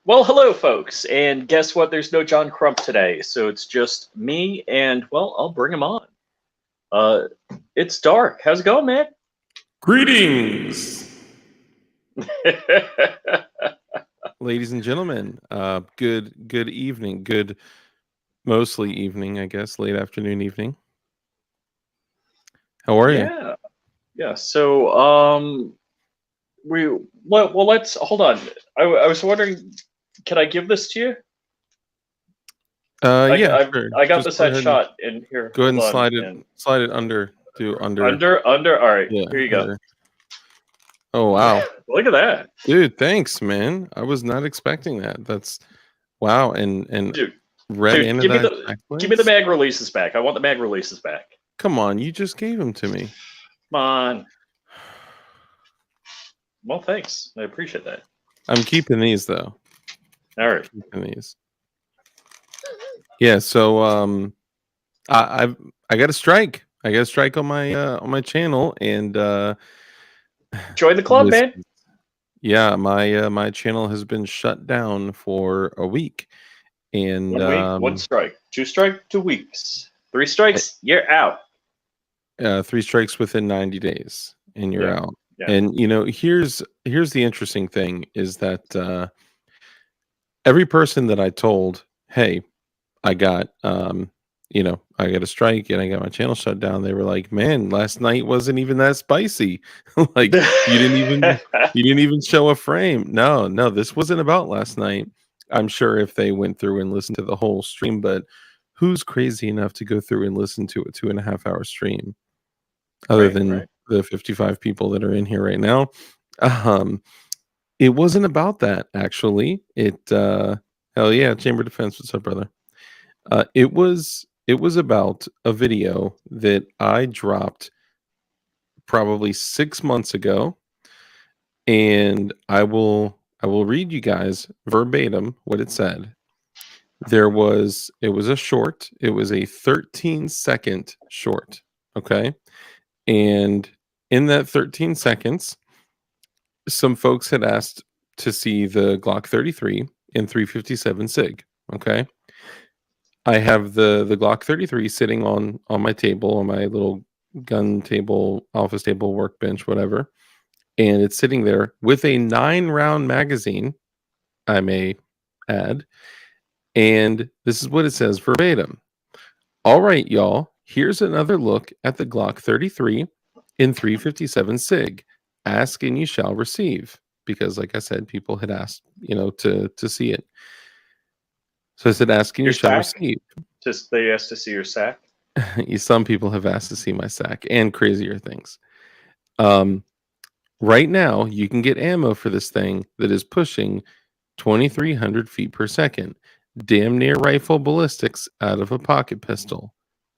Well, hello, folks, and guess what? There's no John Crump today, so it's just me, and, well, I'll bring him on. It's Dark. How's it going, man? Greetings, ladies and gentlemen. Good evening. Good, mostly evening, I guess. Late afternoon, evening. How are you? Yeah. So, let's hold on. I was wondering, can I give this to you? Yeah, sure. I got this shot in here. Go ahead and slide it under. Do under. Under. All right. Yeah, here you go. Oh wow! Look at that, dude. Thanks, man. I was not expecting that. That's wow. And dude, give me the mag releases back. I want the mag releases back. Come on, you just gave them to me. Come on. Well, thanks. I appreciate that. I'm keeping these though. All right. Keeping these. Yeah. So I got a strike. I got a strike on my channel, and join the club, man. Yeah, my channel has been shut down for a week, and 1 week, 1 strike, 2 strike, 2 weeks, 3 strikes, you're out. 3 strikes within 90 days, and you're out. Yeah. And here's the interesting thing is that every person that I told, hey, I got I got a strike and I got my channel shut down, they were like, man, last night wasn't even that spicy. Like you didn't even show a frame. No, this wasn't about last night. I'm sure if they went through and listened to the whole stream, but who's crazy enough to go through and listen to a 2.5-hour stream other than the 55 people that are in here right now? It wasn't about that, actually. Hell yeah, Chamber Defense, what's up, brother? It was about a video that I dropped probably 6 months ago, and I will read you guys verbatim what it said. It was a short. It was a 13-second short. Okay, and in that 13 seconds, some folks had asked to see the Glock 33 in 357 SIG. Okay. I have the Glock 33 sitting on my table, on my little gun table, office table, workbench, whatever. And it's sitting there with a 9-round magazine, I may add. And this is what it says verbatim. All right, y'all, here's another look at the Glock 33 in 357 SIG. Ask and you shall receive. Because like I said, people had asked, to see it. So I said, ask and you shall receive. Just they asked to see your sack? Some people have asked to see my sack and crazier things. Right now, you can get ammo for this thing that is pushing 2,300 feet per second. Damn near rifle ballistics out of a pocket pistol.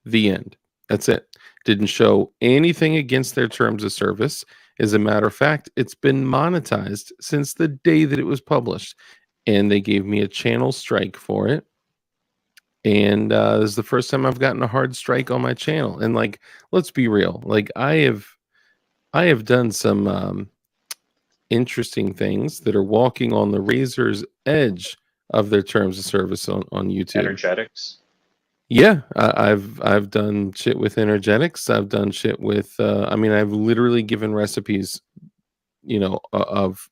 The end. That's it. Didn't show anything against their terms of service. As a matter of fact, it's been monetized since the day that it was published. And they gave me a channel strike for it. And this is the first time I've gotten a hard strike on my channel. And like, let's be real. Like I have done some interesting things that are walking on the razor's edge of their terms of service on YouTube. Energetics. Yeah, I've done shit with energetics. I've done shit with. I've literally given recipes of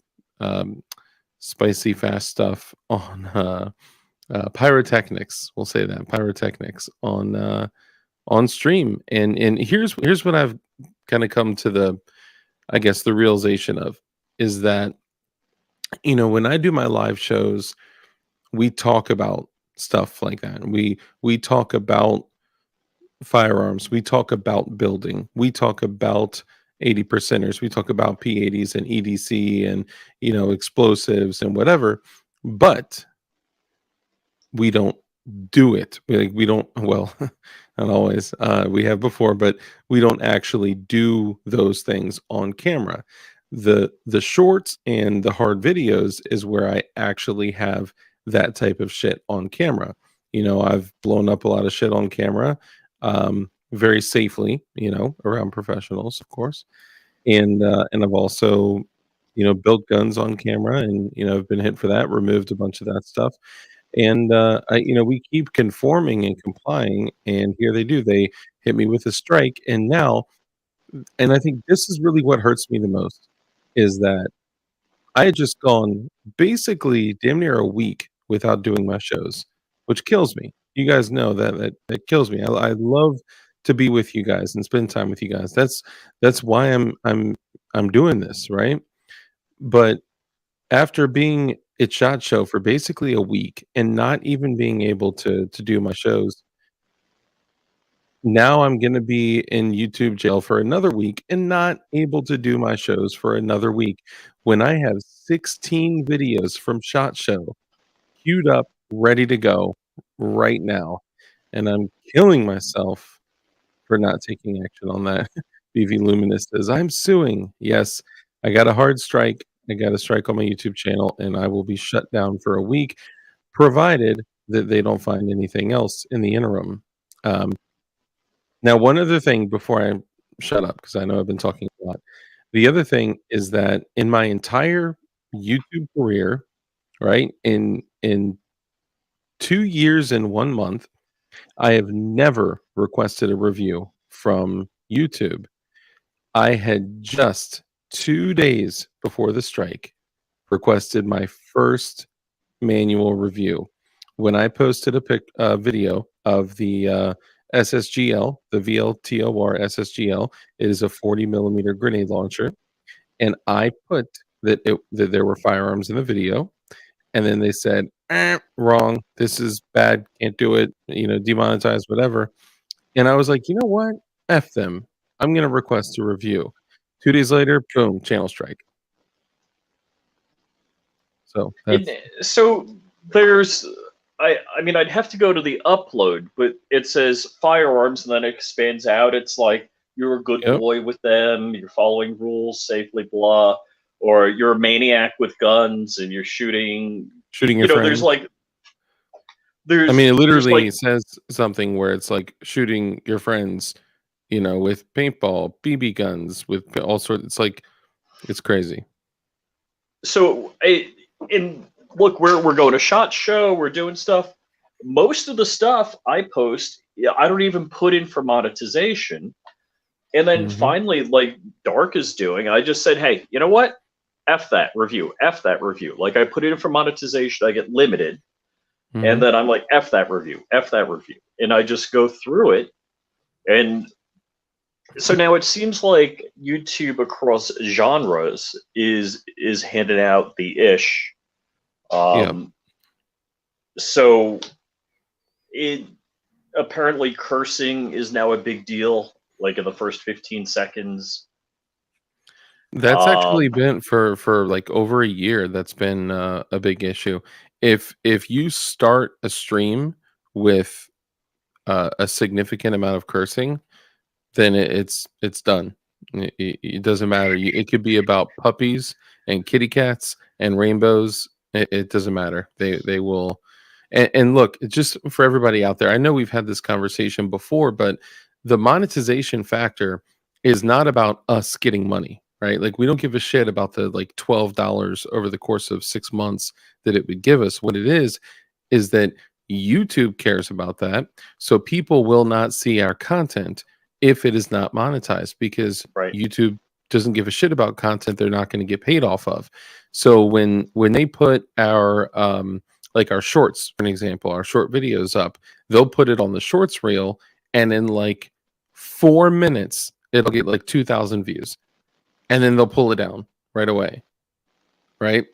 spicy fast stuff on pyrotechnics. We'll say that pyrotechnics on stream. And here's what I've kind of come to the realization of is that when I do my live shows, we talk about stuff like that. We talk about firearms. We talk about building. We talk about 80 percenters. We talk about P80s and EDC and explosives and whatever. But we don't do it. We don't. Well, not always. We have before, but we don't actually do those things on camera. The shorts and the hard videos is where I actually have that type of shit on camera. I've blown up a lot of shit on camera, very safely, around professionals, of course. And I've also, built guns on camera, and I've been hit for that, removed a bunch of that stuff. And we keep conforming and complying, and here they do. They hit me with a strike, and now, and I think this is really what hurts me the most, is that I had just gone basically damn near a week without doing my shows, which kills me. You guys know that kills me. I love to be with you guys and spend time with you guys. That's why I'm doing this, right? But after being at SHOT Show for basically a week and not even being able to do my shows, now I'm going to be in YouTube jail for another week and not able to do my shows for another week when I have 16 videos from SHOT Show queued up, ready to go right now. And I'm killing myself for not taking action on that. BV Luminous says, I'm suing. Yes, I got a hard strike. I got a strike on my YouTube channel, and I will be shut down for a week, provided that they don't find anything else in the interim. Now, one other thing before I shut up, because I know I've been talking a lot. The other thing is that in my entire YouTube career, right, in 2 years and 1 month, I have never requested a review from YouTube. I had just 2 days before the strike requested my first manual review when I posted a video of the SSGL, the VLTOR SSGL. It is a 40 millimeter grenade launcher, and I put that there were firearms in the video, and then they said, wrong, this is bad, can't do it, demonetize, whatever. And I was like, you know what? F them. I'm going to request a review. 2 days later, boom, channel strike. So there's, I mean, I'd have to go to the upload, but it says firearms, and then it expands out. It's like you're a good boy with them, you're following rules safely, blah, or you're a maniac with guns and you're shooting your friends. There's I mean, it literally says something where it's like shooting your friends, with paintball, BB guns, with all sorts. It's like, it's crazy. So, look, we're going to SHOT Show, we're doing stuff. Most of the stuff I post, I don't even put in for monetization. And then finally, like Dark is doing, I just said, hey, you know what? F that review. Like, I put it in for monetization, I get limited. And then I'm like, F that review. And I just go through it. And so now it seems like YouTube across genres is handing out the ish. So it apparently cursing is now a big deal, like in the first 15 seconds. That's actually been for like over a year. That's been a big issue. If you start a stream with a significant amount of cursing, then it's done. It doesn't matter. It could be about puppies and kitty cats and rainbows. It doesn't matter. They will. And look, just for everybody out there, I know we've had this conversation before, but the monetization factor is not about us getting money, right? Like, we don't give a shit about the like $12 over the course of 6 months that it would give us. What it is that YouTube cares about that. So people will not see our content if it is not monetized, because YouTube doesn't give a shit about content they're not going to get paid off of. So when they put our like our shorts, for an example, our short videos up, they'll put it on the shorts reel, and in like 4 minutes it'll get like 2,000 views, and then they'll pull it down right away. Right?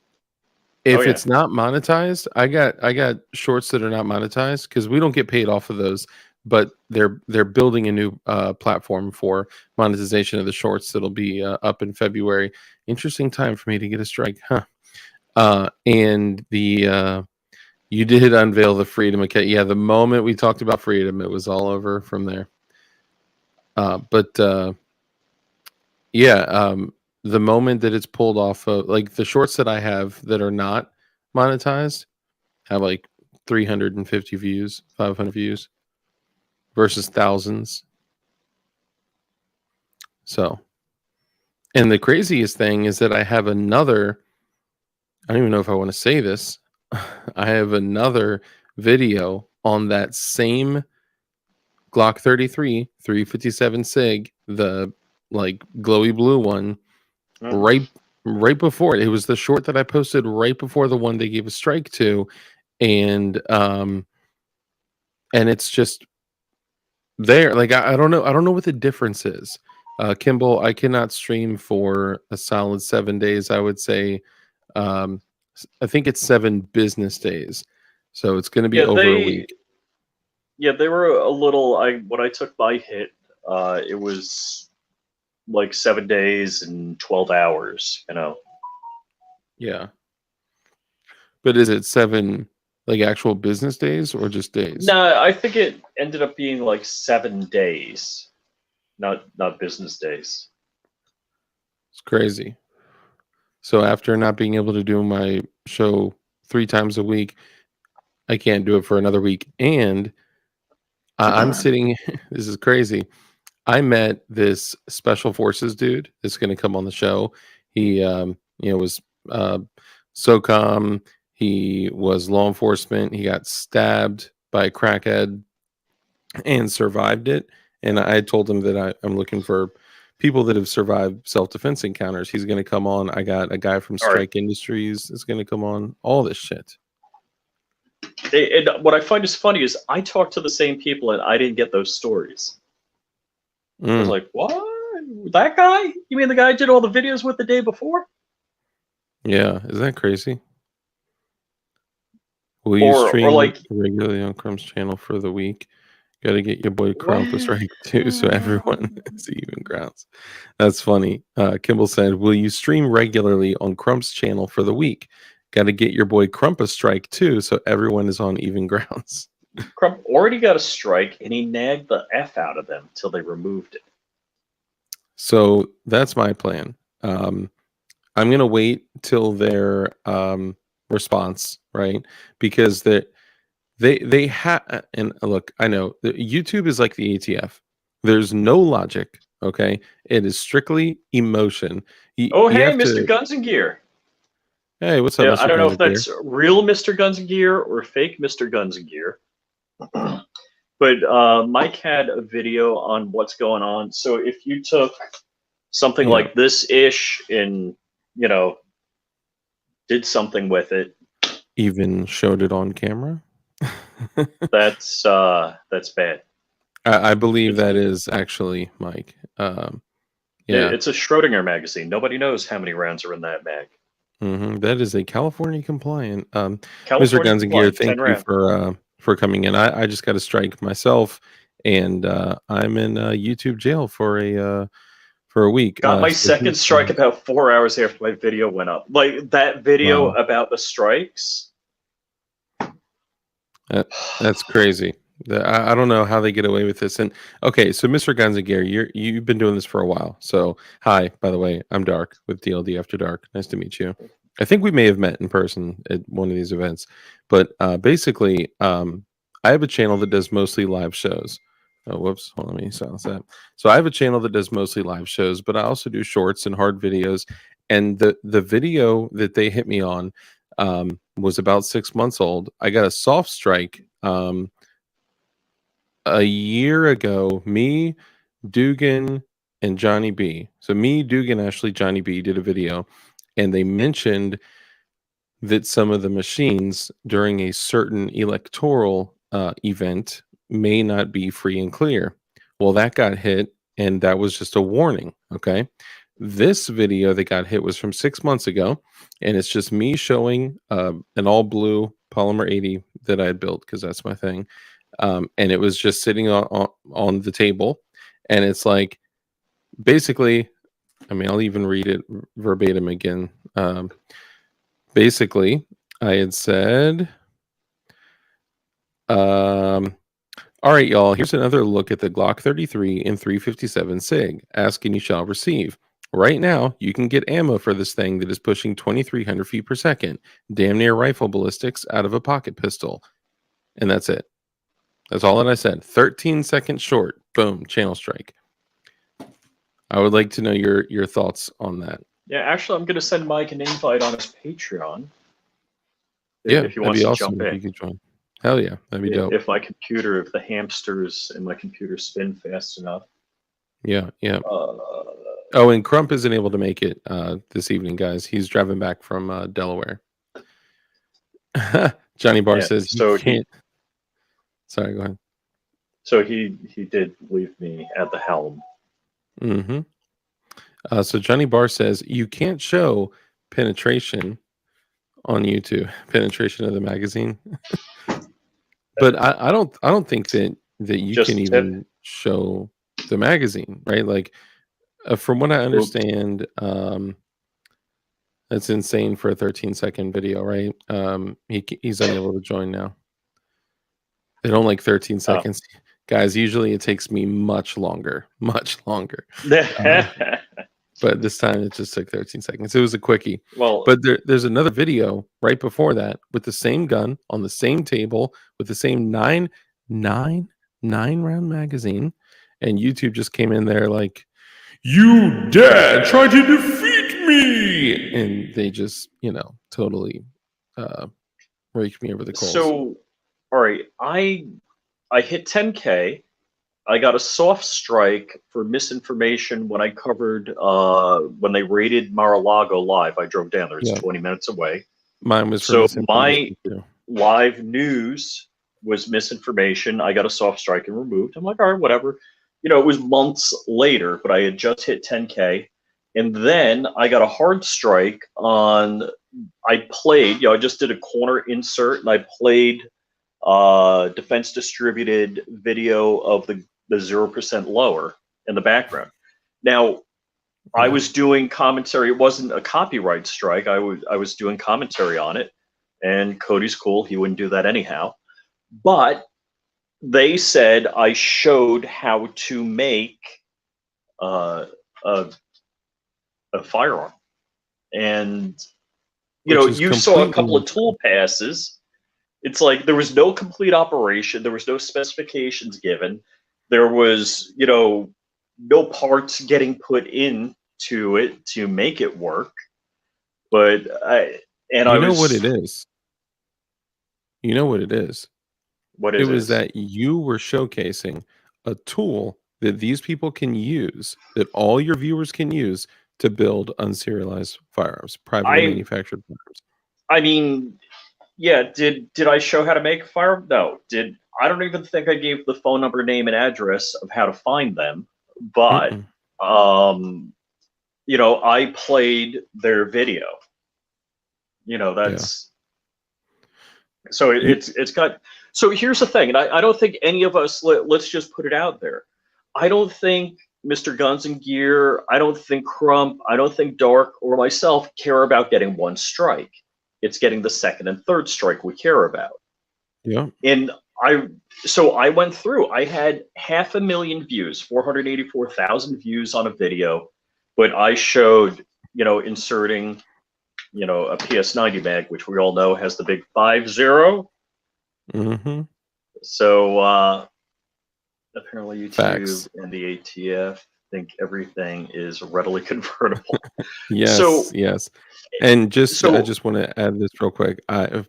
If it's not monetized, I got shorts that are not monetized because we don't get paid off of those, but they're building a new platform for monetization of the shorts that'll be up in February. Interesting time for me to get a strike, huh? And the you did unveil the freedom. Okay, yeah, the moment we talked about freedom, it was all over from there. The moment that it's pulled off of, like, the shorts that I have that are not monetized have like 350 views, 500 views versus thousands. So, and the craziest thing is that I have another, I don't even know if I want to say this. I have another video on that same Glock 33 357 SIG, the like glowy blue one, right before it. It was the short that I posted right before the one they gave a strike to, and it's just there. Like I don't know what the difference is. Kimball, I cannot stream for a solid 7 days. I would say, I think it's 7 business days, so it's going to be over a week. Yeah, they were a little. When I took my hit, it was like 7 days and 12 hours. You know. Yeah. But is it 7 like actual business days or just days? No, I think it ended up being like 7 days, not business days. It's crazy. So after not being able to do my show 3 times a week, I can't do it for another week. And I'm sitting, this is crazy. I met this special forces dude that's going to come on the show. He, was SOCOM. He was law enforcement. He got stabbed by a crackhead and survived it. And I told him that I'm looking for people that have survived self-defense encounters. He's going to come on. I got a guy from Strike Industries that's going to come on. All this shit. And what I find is funny is I talked to the same people and I didn't get those stories. I was like, what? That guy? You mean the guy I did all the videos with the day before? Yeah, is that crazy? Will you stream like regularly on Crumb's channel for the week? Got to get your boy Crump a strike too, so everyone is even grounds. That's funny. Kimball said, "Will you stream regularly on Crump's channel for the week? Got to get your boy Crump a strike too, so everyone is on even grounds." Crump already got a strike, and he nagged the F out of them till they removed it. So that's my plan. I'm gonna wait till their response, right? Because they have, and look, I know YouTube is like the ATF. There's no logic. Okay, it is strictly emotion. Hey, Mr. Guns and Gear. Hey, what's up, Mr. I don't know Guns if that's real Mr. Guns and Gear or fake Mr. Guns and Gear. But Mike had a video on what's going on. So if you took something like this-ish and, did something with it. Even showed it on camera? That's bad. I believe that is actually Mike. Yeah, it's a Schrodinger magazine. Nobody knows how many rounds are in that mag. That is a California compliant. Mr. Guns and Gear, thank you for coming in. I just got a strike myself, and I'm in YouTube jail for a week. Got my second strike about 4 hours after my video went up. Like that video about the strikes. That's crazy. I don't know how they get away with this. And okay, so Mr. Guns and Gear, you've been doing this for a while. So hi, by the way, I'm Dark with DLD After Dark. Nice to meet you. I think we may have met in person at one of these events, but basically, I have a channel that does mostly live shows. Oh, whoops! Hold on, let me silence that. So I have a channel that does mostly live shows, but I also do shorts and hard videos. And the video that they hit me on was about 6 months old. I got a soft strike a year ago. Me, Dugan, and Johnny B. So me, Dugan, Ashley, Johnny B did a video, and they mentioned that some of the machines during a certain electoral event may not be free and clear. Well, that got hit, and that was just a warning. Okay. This video that got hit was from 6 months ago, and it's just me showing an all blue Polymer 80 that I had built because that's my thing. And it was just sitting on the table, and it's like basically, I mean, I'll even read it verbatim again. Basically, I had said, all right, y'all, here's another look at the Glock 33 and 357 SIG. Ask and you shall receive. Right now, you can get ammo for this thing that is pushing 2,300 feet per second, damn near rifle ballistics out of a pocket pistol. And that's it. That's all that I said. 13 seconds short. Boom, channel strike. I would like to know your thoughts on that. Yeah, actually, I'm going to send Mike an invite on his Patreon. If he wants to awesome jump in. If you could join. Hell yeah, that'd be dope. If the hamsters in my computer spin fast enough. Yeah. Oh, and Crump isn't able to make it this evening, guys. He's driving back from Delaware. Johnny Barr says so he can't. Sorry, go ahead. So he did leave me at the helm. Mm-hmm. So Johnny Barr says you can't show penetration on YouTube, penetration of the magazine. But I don't think that you just can even show the magazine, right? Like from what I understand, that's insane for a 13-second video, right? He's unable to join now. They don't like 13 seconds. Oh. Guys, usually it takes me much longer. But this time it just took 13 seconds. It was a quickie. Well, but there's another video right before that with the same gun on the same table with the same nine round magazine, and YouTube just came in there like, "You dare try to defeat me," and they just totally raked me over the coals. So, all right, I hit 10K. I got a soft strike for misinformation when I covered when they raided Mar-a-Lago live. I drove down there. It's 20 minutes away. Mine was so my live news was misinformation. I got a soft strike and removed. I'm like, all right, whatever. It was months later, but I had just hit 10K, and then I got a hard strike on. I played. I just did a corner insert, and I played Defense Distributed video of the 0% lower in the background. Now, I was doing commentary. It wasn't a copyright strike. I was doing commentary on it, and Cody's cool. He wouldn't do that anyhow. But they said I showed how to make a firearm, and you saw a couple of tool passes. It's like there was no complete operation. There was no specifications given. There was, no parts getting put into it to make it work. But you know what it is. You know what it is. What is it? It was that you were showcasing a tool that these people can use, that all your viewers can use to build unserialized firearms, privately manufactured firearms. I mean, yeah. Did I show how to make a firearm? No. I don't even think I gave the phone number, name, and address of how to find them. But I played their video. That's so it's got. So here's the thing, and I don't think any of us. Let's just put it out there. I don't think Mr. Guns and Gear, I don't think Crump, I don't think Dark or myself care about getting one strike. It's getting the second and third strike we care about. Yeah. And I went through. I had 500,000 views, 484,000 views on a video, but I showed, inserting, a PS90 mag, which we all know has the big 50. Mm-hmm. So apparently YouTube Facts. and the ATF think everything is readily convertible. Yes. And I just want to add this real quick. I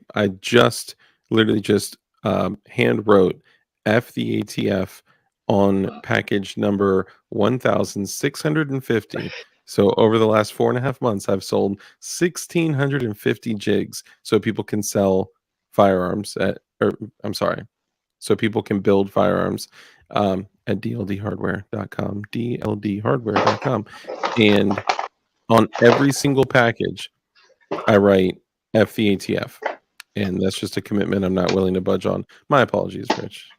literally just hand wrote F the ATF on package number 1,650. So over the last 4.5 months, I've sold 1,650 jigs so people can sell firearms so people can build firearms at dldhardware.com, dldhardware.com. And on every single package, I write F the ATF. And that's just a commitment I'm not willing to budge on. My apologies, Rich.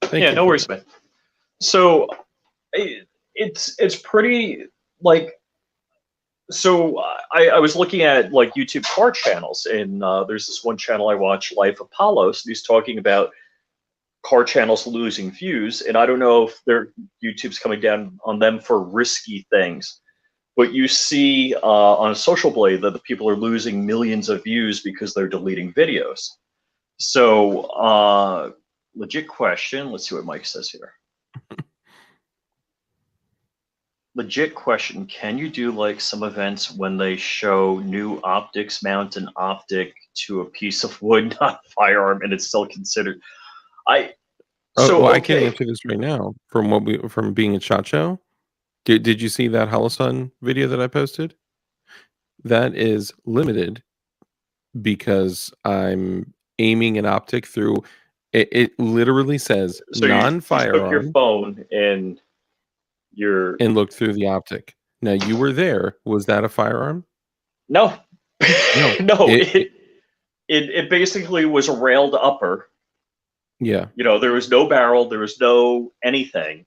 Thank you. No worries, man. So it's pretty like. So I was looking at like YouTube car channels, and there's this one channel I watch, Life Apollos, and he's talking about car channels losing views, and I don't know if their YouTube's coming down on them for risky things, but you see on Social Blade that the people are losing millions of views because they're deleting videos. So legit question. Let's see what Mike says here. Legit question, can you do like some events when they show new optics, mount an optic to a piece of wood, not firearm, and it's still considered? I can answer this right now from being at SHOT Show. Did you see that Holosun video that I posted? That is limited because I'm aiming an optic through it literally says non-firearm. You took your phone and looked through the optic. Now you were there. Was that a firearm? No. No. It basically was a railed upper. Yeah. You know, there was no barrel, there was no anything.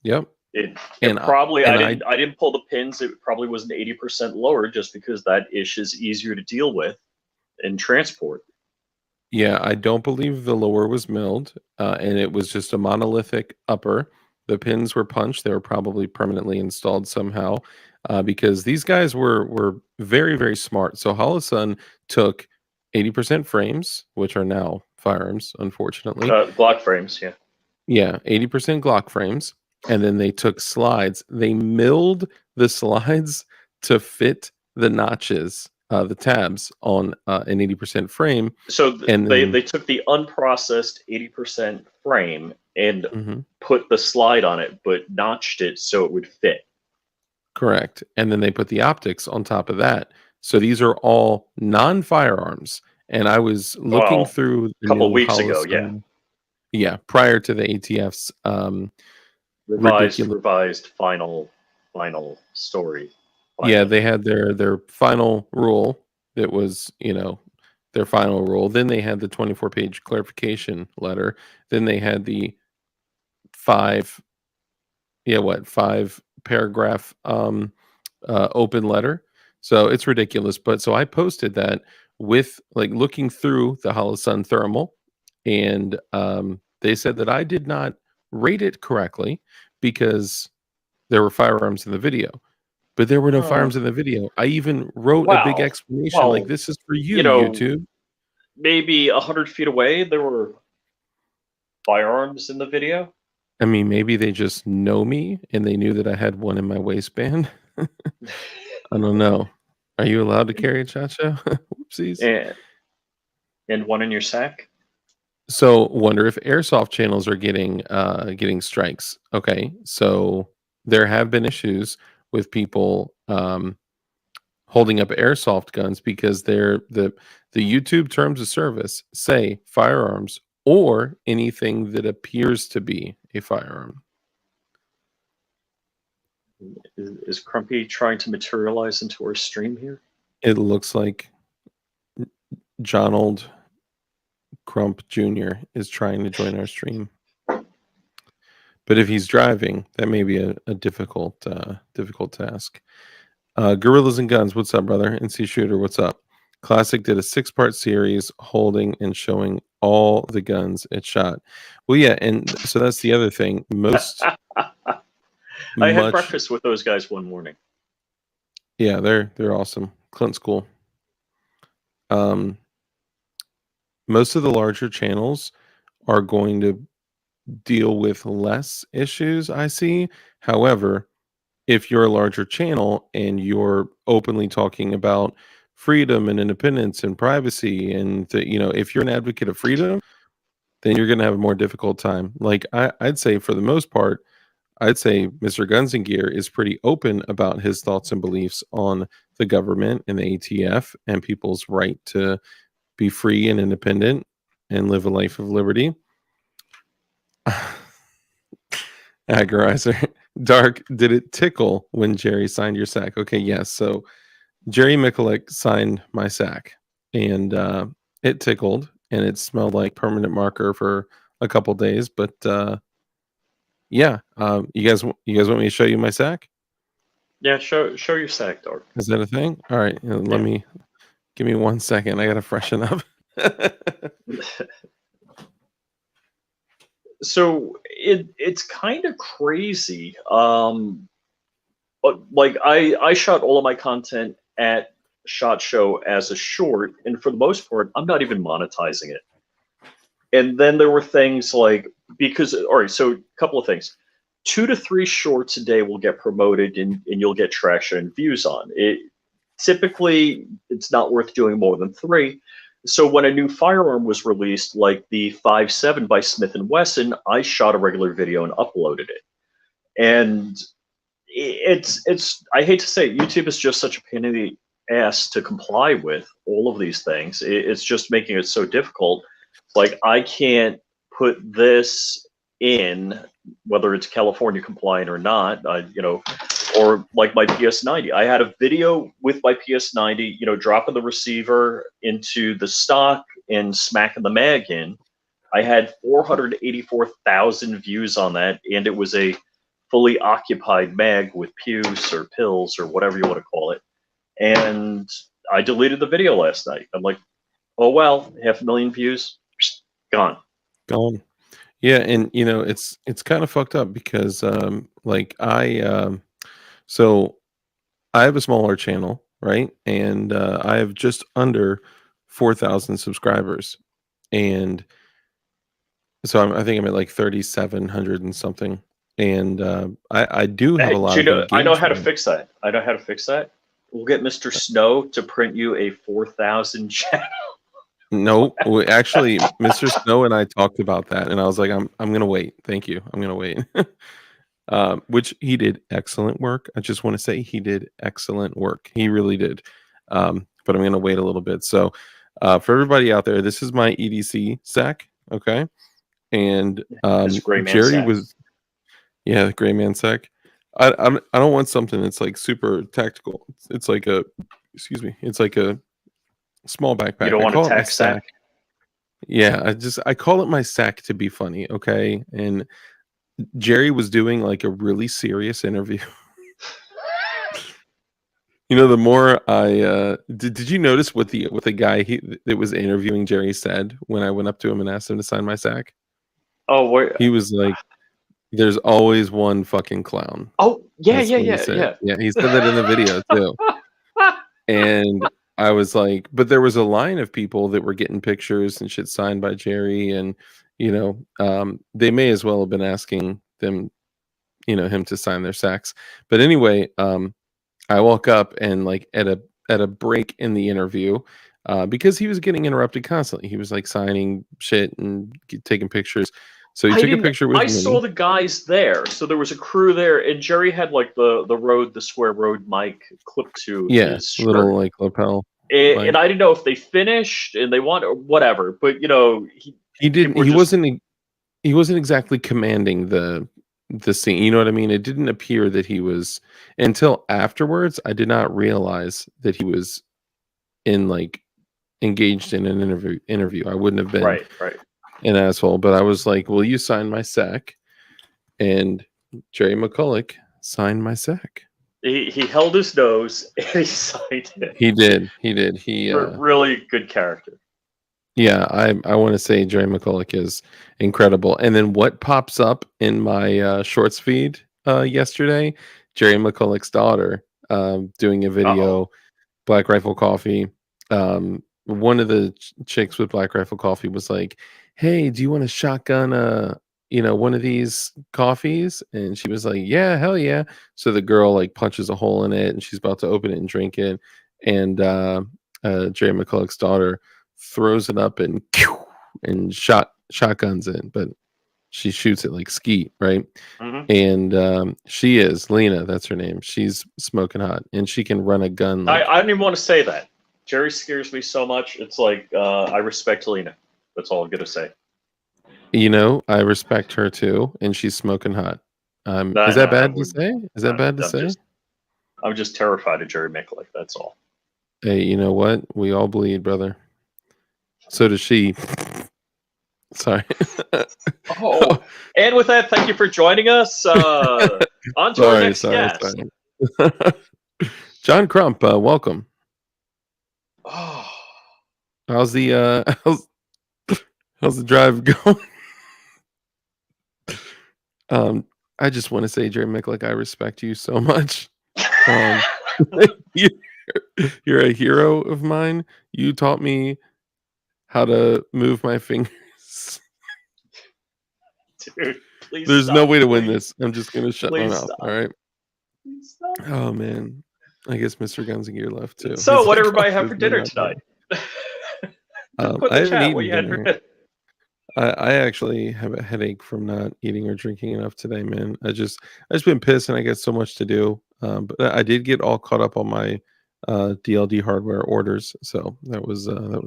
Yep. I didn't pull the pins. It probably was an 80% lower just because that ish is easier to deal with and transport. Yeah, I don't believe the lower was milled, and it was just a monolithic upper. The pins were punched. They were probably permanently installed somehow, because these guys were very, very smart. So Holosun took 80% frames, which are now firearms, unfortunately. Glock frames, yeah. Yeah, 80% Glock frames. And then they took slides. They milled the slides to fit the notches, the tabs on an 80% frame. So they took the unprocessed 80% frame and put the slide on it, but notched it so it would fit. Correct. And then they put the optics on top of that. So these are all non-firearms. And I was looking through a couple weeks ago, yeah, prior to the ATF's revised final story. Yeah, they had their final rule that was, their final rule. Then they had the 24-page clarification letter. Then they had the 5-paragraph open letter. So it's ridiculous. But so I posted that with like looking through the Holosun thermal, and they said that I did not rate it correctly because there were firearms in the video. But there were no firearms in the video. I even wrote a big explanation like, this is for you, YouTube. Maybe 100 feet away, there were firearms in the video. I mean, maybe they just know me and they knew that I had one in my waistband. I don't know. Are you allowed to carry a SHOT Show? Whoopsies. And one in your sack? So wonder if airsoft channels are getting strikes. Okay, so there have been issues with people holding up airsoft guns because the YouTube terms of service say firearms or anything that appears to be a firearm. Is Crumpy trying to materialize into our stream here? It looks like Jonald Crump Jr. is trying to join our stream. But if he's driving, that may be a difficult task. Gorillas and Guns, what's up, brother? NC Shooter, what's up? Classic did a 6-part series holding and showing all the guns it shot. Well, yeah, and so that's the other thing. I had breakfast with those guys one morning. Yeah, they're awesome. Clint's cool. Most of the larger channels are going to deal with less issues, I see. However, if you're a larger channel and you're openly talking about freedom and independence and privacy, and if you're an advocate of freedom, then you're going to have a more difficult time. Like I'd say for the most part, I'd say Mr. Guns and Gear is pretty open about his thoughts and beliefs on the government and the ATF and people's right to be free and independent and live a life of liberty. Agorizer. Dark, did it tickle when Jerry signed your sack? Okay, yes. So Jerry Miculek signed my sack, and it tickled, and it smelled like permanent marker for a couple days. But yeah, you guys want me to show you my sack? Yeah, show your sack, Dark. Is that a thing? All right, let me give me 1 second. I gotta freshen up. So it's kind of crazy. But like I shot all of my content at SHOT Show as a short, and for the most part, I'm not even monetizing it. And then there were things like, because, all right, so a couple of things. 2 to 3 shorts a day will get promoted, and you'll get traction and views on it. Typically, it's not worth doing more than 3. So when a new firearm was released, like the 5.7 by Smith & Wesson, I shot a regular video and uploaded it. And it's I hate to say it, YouTube is just such a pain in the ass to comply with all of these things. It's just making it so difficult. Like, I can't put this in, whether it's California compliant or not, or like my PS90. I had a video with my PS90, dropping the receiver into the stock and smacking the mag in. I had 484,000 views on that, and it was a fully occupied mag with pews or pills or whatever you want to call it. And I deleted the video last night. I'm like, oh well, 500,000 views, gone. Yeah, and it's kind of fucked up because so I have a smaller channel, right? And I have just under 4,000 subscribers, and so I think I'm at like 3,700 and something. And I do have a lot of engagement. I know how to fix that. We'll get Mr. Snow to print you a 4,000 channel. No, actually, Mr. Snow and I talked about that, and I was like, I'm gonna wait. Thank you. I'm gonna wait. Which he did excellent work. I just want to say he did excellent work. He really did. But I'm gonna wait a little bit. So for everybody out there, this is my EDC sack. Okay. And Jerry sack. The gray man sack. I don't want something that's like super tactical. It's like a small backpack. You don't want a tack sack? Yeah, I call it my sack to be funny, okay? And Jerry was doing like a really serious interview. The more I did you notice what the guy that was interviewing Jerry said when I went up to him and asked him to sign my sack? Oh, he was like, "There's always one fucking clown." Oh, yeah. He said that in the video too. And I was like, but there was a line of people that were getting pictures and shit signed by Jerry, and they may as well have been asking them, him to sign their sacks. But anyway, I woke up and like at a break in the interview, because he was getting interrupted constantly. He was like signing shit and taking pictures. So he took a picture with me. I saw the guys there. So there was a crew there, and Jerry had like the square road mic clipped to his shirt. Little like lapel. And I didn't know if they finished and they want or whatever, but he didn't. He wasn't exactly commanding the scene. You know what I mean? It didn't appear that he was, until afterwards. I did not realize that he was engaged in an interview. I wouldn't have been right. an asshole, but I was like, will you sign my sack? And Jerry Miculek signed my sack. He held his nose and he signed it. He did. He really good character. Yeah, I want to say Jerry Miculek is incredible. And then what pops up in my shorts feed yesterday? Jerry Miculek's daughter doing a video. Black Rifle Coffee. One of the chicks with Black Rifle Coffee was like, "Hey, do you want to shotgun one of these coffees?" And she was like, "Yeah, hell yeah." So the girl like punches a hole in it and she's about to open it and drink it. And Jerry Miculek's daughter throws it up and shotguns in, but she shoots it like skeet, right? Mm-hmm. And she is Lena. That's her name. She's smoking hot, and she can run a gun. Like, I don't even want to say that. Jerry scares me so much. It's like I respect Lena. That's all I'm gonna say. I respect her too, and she's smoking hot. Is that bad to say? Is that bad to say? I'm just terrified of Jerry Miculek. That's all. Hey, you know what? We all bleed, brother. So does she. Sorry. Oh, and with that, thank you for joining us. On to our next guest. John Crump, welcome. Oh. How's the drive going? I just want to say, Jerry Miculek, I respect you so much. You're a hero of mine. You taught me how to move my fingers. Dude, please There's stop, no way to win this. I'm just going to shut my mouth. Stop. All right. Please stop. Oh, man. I guess Mr. Guns and Gear left, too. So, what everybody have for dinner tonight? I haven't eaten dinner. I actually have a headache from not eating or drinking enough today, man. I just been pissed, and I got so much to do. But I did get all caught up on my DLD hardware orders, so that was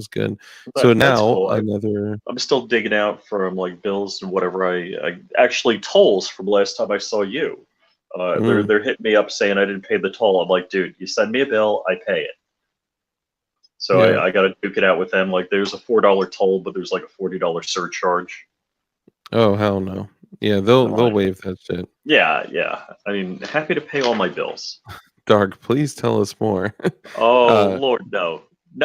good. So now cool. I'm still digging out from like bills and whatever I actually tolls from last time I saw you. They're hitting me up saying I didn't pay the toll. I'm like, dude, you send me a bill, I pay it. So yeah. I got to duke it out with them. Like, there's a $4 toll, but there's like a $40 surcharge. Oh hell no! Yeah, they'll waive that shit. Yeah. I mean, happy to pay all my bills. Dark, please tell us more. Oh Lord, no,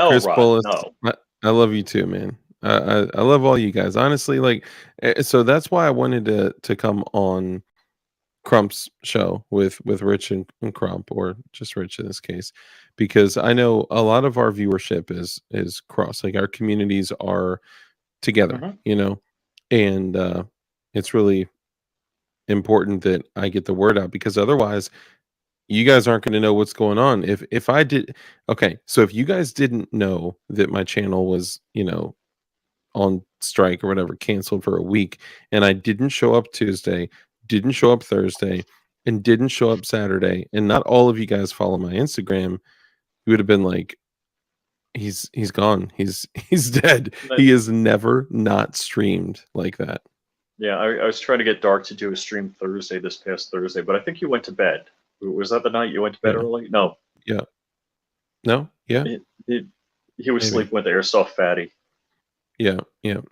Chris Rod, Bullis, no. I love you too, man. I love all you guys. Honestly, like, so that's why I wanted to come on Crump's show with Rich and Crump, or just Rich in this case, because I know a lot of our viewership is cross. Like, our communities are together, and it's really important that I get the word out, because otherwise you guys aren't going to know what's going on. If I did, okay, so if you guys didn't know that my channel was, on strike or whatever, canceled for a week, and I didn't show up Tuesday, didn't show up Thursday, and didn't show up Saturday, and not all of you guys follow my Instagram, you would have been like, he's gone, he's dead. He has never not streamed like that. Yeah, I was trying to get Dark to do a stream Thursday, this past Thursday, but I think you went to bed. Was that the night you went to bed early? No. Yeah. No? Yeah. He was sleeping with the airsoft fatty. Yeah. It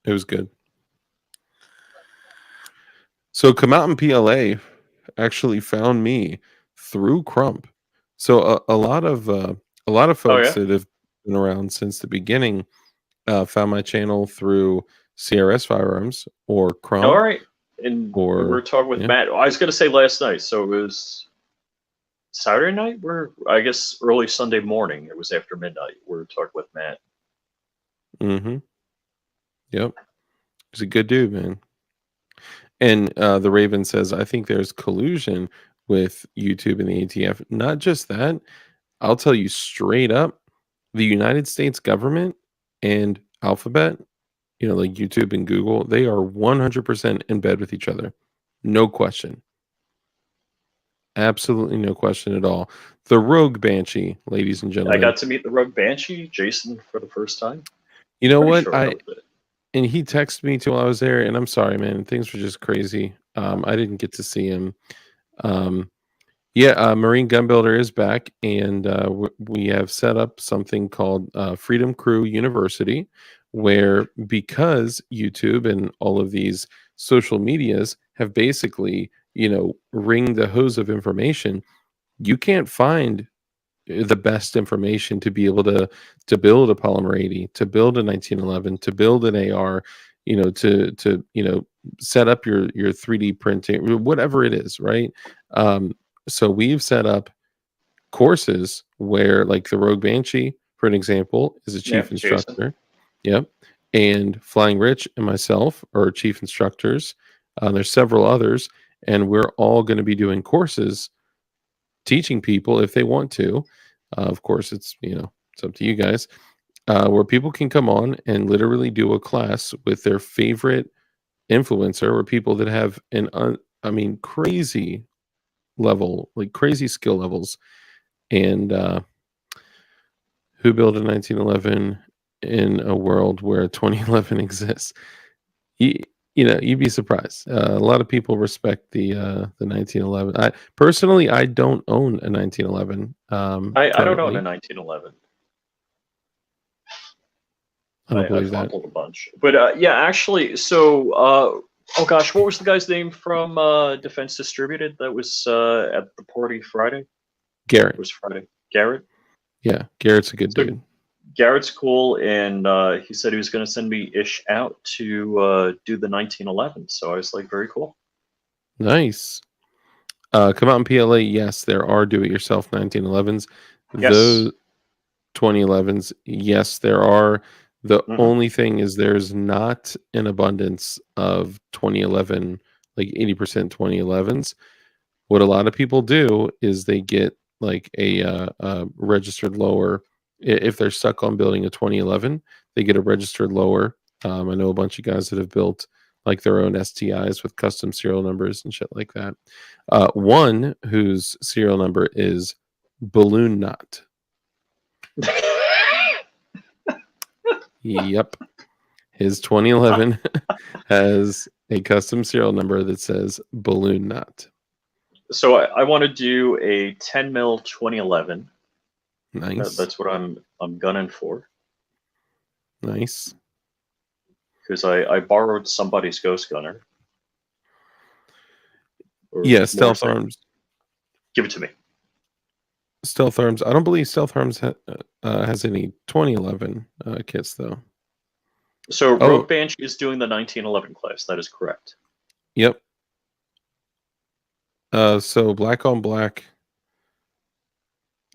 was good. So Come Out in PLA actually found me through Crump. So a lot of folks that have been around since the beginning found my channel through CRS Firearms or Crump. All right. And we were talking with Matt. I was going to say last night, so it was Saturday night. I guess early Sunday morning. It was after midnight. We were talking with Matt. Mm-hmm. Yep. He's a good dude, man. And the Raven says, I think there's collusion with YouTube and the ATF. Not just that. I'll tell you straight up, the United States government and Alphabet, like YouTube and Google, they are 100% in bed with each other. No question. Absolutely no question at all. The Rogue Banshee, ladies and gentlemen. I got to meet the Rogue Banshee, Jason, for the first time. You know what? And he texted me too while I was there, and I'm sorry, man. Things were just crazy. I didn't get to see him. Marine Gun Builder is back, and we have set up something called Freedom Crew University, where, because YouTube and all of these social medias have basically, ringed the hose of information, you can't find the best information to be able to build a Polymer 80, to build a 1911, to build an AR, to set up your 3D printing, whatever it is, right? So we've set up courses where, like, the Rogue Banshee, for an example, is a chief instructor. Jason. Yep. And Flying Rich and myself are chief instructors. There's several others, and we're all going to be doing courses teaching people if they want to. Of course, it's it's up to you guys. where people can come on and literally do a class with their favorite influencer or people that have crazy level, like crazy skill levels. And who built a 1911 in a world where 2011 exists? You'd be surprised. A lot of people respect the 1911. I personally, I don't own a 1911. I don't own a 1911. I don't believe that. I've fumbled a bunch, but yeah, actually, so oh gosh, what was the guy's name from Defense Distributed that was at the party Friday? Garrett. It was Friday. Garrett. Yeah, Garrett's a good dude. Garrett's cool, and he said he was going to send me Ish out to do the 1911. So I was like, very cool. Nice. Come out in PLA. Yes, there are do-it-yourself 1911s. Yes. Those 2011s. Yes, there are. The only thing is there's not an abundance of 2011, like 80% 2011s. What a lot of people do is they get like a registered lower. If they're stuck on building a 2011, they get a registered lower. I know a bunch of guys that have built like their own STIs with custom serial numbers and shit like that. One whose serial number is Balloon Knot. Yep. His 2011 has a custom serial number that says Balloon Knot. So I want to do a 10 mil 2011. Nice. That's what I'm gunning for. Nice. Because I borrowed somebody's ghost gunner. Yeah, Stealth Arms. Give it to me. Stealth Arms. I don't believe Stealth Arms has any 2011 kits, though. So Rogue Banshee is doing the 1911 class. That is correct. Yep. So Black on Black.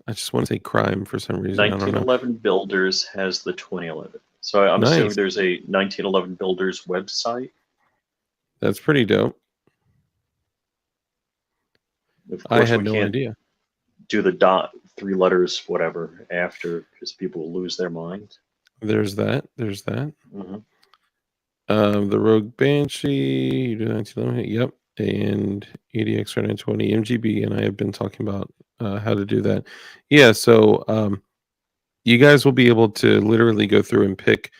I just want to say crime for some reason. 1911 Builders has the 2011. So I'm assuming there's a 1911 Builders website. That's pretty dope. Of course, I had no idea. Do the dot, 3 letters, whatever, after, because people will lose their mind. There's that. Mm-hmm. The Rogue Banshee, you do 1911. Yep. And ADX 920 MGB, and I have been talking about how to do that. Yeah, so you guys will be able to literally go through and pick,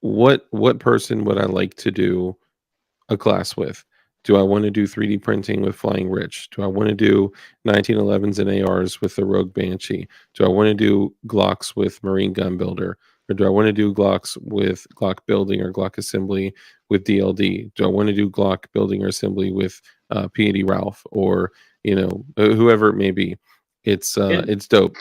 what person would I like to do a class with? Do I want to do 3D printing with Flying Rich? Do I want to do 1911s and ARs with the Rogue Banshee? Do I want to do Glocks with Marine Gun Builder? Or do I want to do Glocks with Glock building or Glock assembly with DLD? Do I want to do Glock building or assembly with P80 Ralph or whoever it may be? It's dope.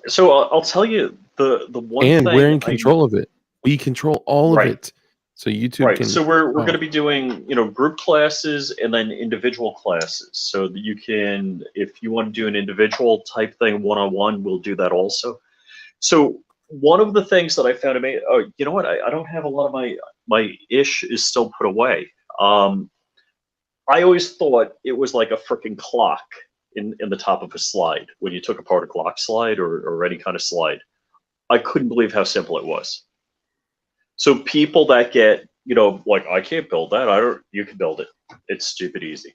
So I'll tell you the one and thing. We're in control of it. We control all of it. So YouTube can. So we're going to be doing group classes and then individual classes. So that you can, if you want to do an individual type thing, one-on-one, we'll do that also. So one of the things that I found amazing, you know what? I don't have a lot of my Ish is still put away. I always thought it was like a freaking clock in the top of a slide when you took apart a Glock slide or any kind of slide. I couldn't believe how simple it was. So people that get, like, I can't build that. You can build it. It's stupid easy.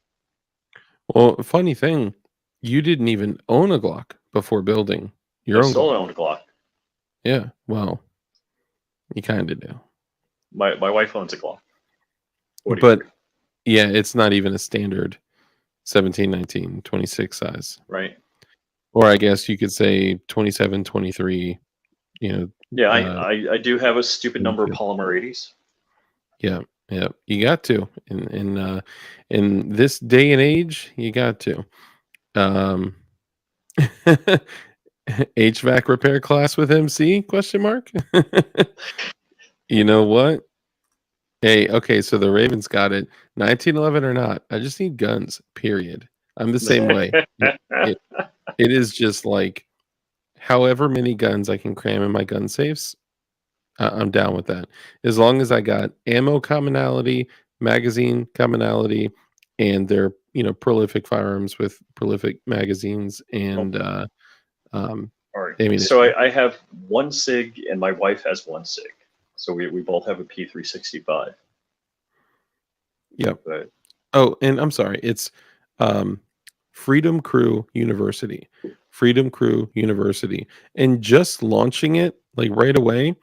Well, funny thing, you didn't even own a Glock before building your own. I still own a Glock. Yeah, well, you kind of do. My wife owns a Glock. But yeah, it's not even a standard 17, 19, 26 size. Right. Or I guess you could say 27, 23, Yeah, I do have a stupid number of polymer 80s. Yeah, you got to. In this day and age, you got to. HVAC repair class with MC? Question mark. You know what? Hey, okay, so the Ravens got it. 1911 or not, I just need guns. Period. I'm the same way. It is just like, however many guns I can cram in my gun safes, I'm down with that. As long as I got ammo commonality, magazine commonality, and they're prolific firearms with prolific magazines and All right. ammunition. So I have 1 SIG and my wife has 1 SIG. So we both have a P365. Yep. But Oh, and I'm sorry. It's Freedom Crew University. Freedom Crew University. And just launching it like right away,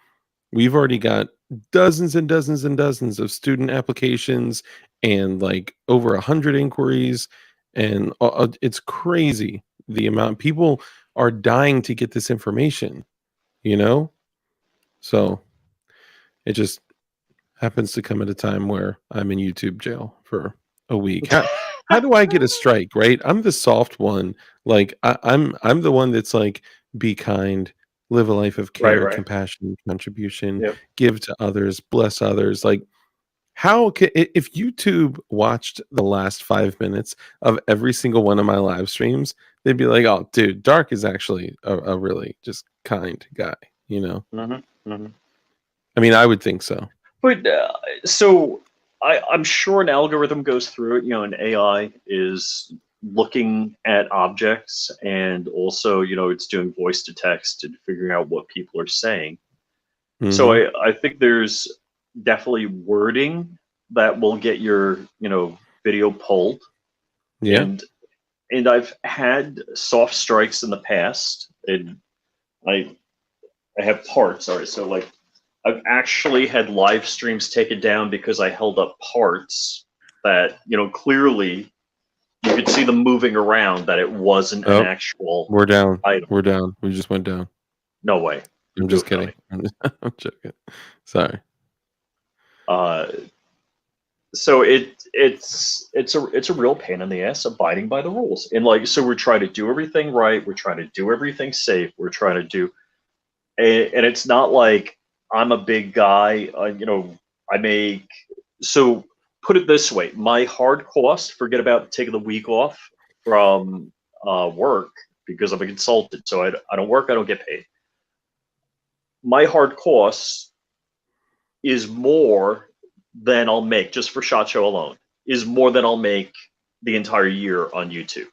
we've already got dozens and dozens and dozens of student applications and like over 100 inquiries. And it's crazy the amount people are dying to get this information, you know? So it just happens to come at a time where I'm in YouTube jail for a week. How do I get a strike, right? I'm the soft one. Like I'm the one that's like, be kind, live a life of care, right. compassion, contribution, Yep. give to others, bless others. Like if YouTube watched the last 5 minutes of every single one of my live streams, they'd be like, "Oh, dude, Dark is actually a really just kind guy," you know? I mean, I would think so. But so I'm sure an algorithm goes through it. An AI is looking at objects, and also, it's doing voice to text and figuring out what people are saying. So Mhm. I think there's definitely wording that will get your video pulled, Yeah. and I've had soft strikes in the past, and I have parts. All right, so like I've actually had live streams taken down because I held up parts that clearly you could see them moving around, that it wasn't an Oh, actual we're down. item. We're down. We just went down. No way. I'm Do just it for kidding. me. I'm joking. Sorry. Uh, so it's a real pain in the ass abiding by the rules, and like, so we're trying to do everything right, we're trying to do everything safe, we're trying to do, and it's not like I'm a big guy. I make, so put it this way: my hard cost, forget about taking the week off from work because I'm a consultant, so I don't work, I don't get paid. My hard cost is more than I'll make just for SHOT Show alone, is more than I'll make the entire year on YouTube.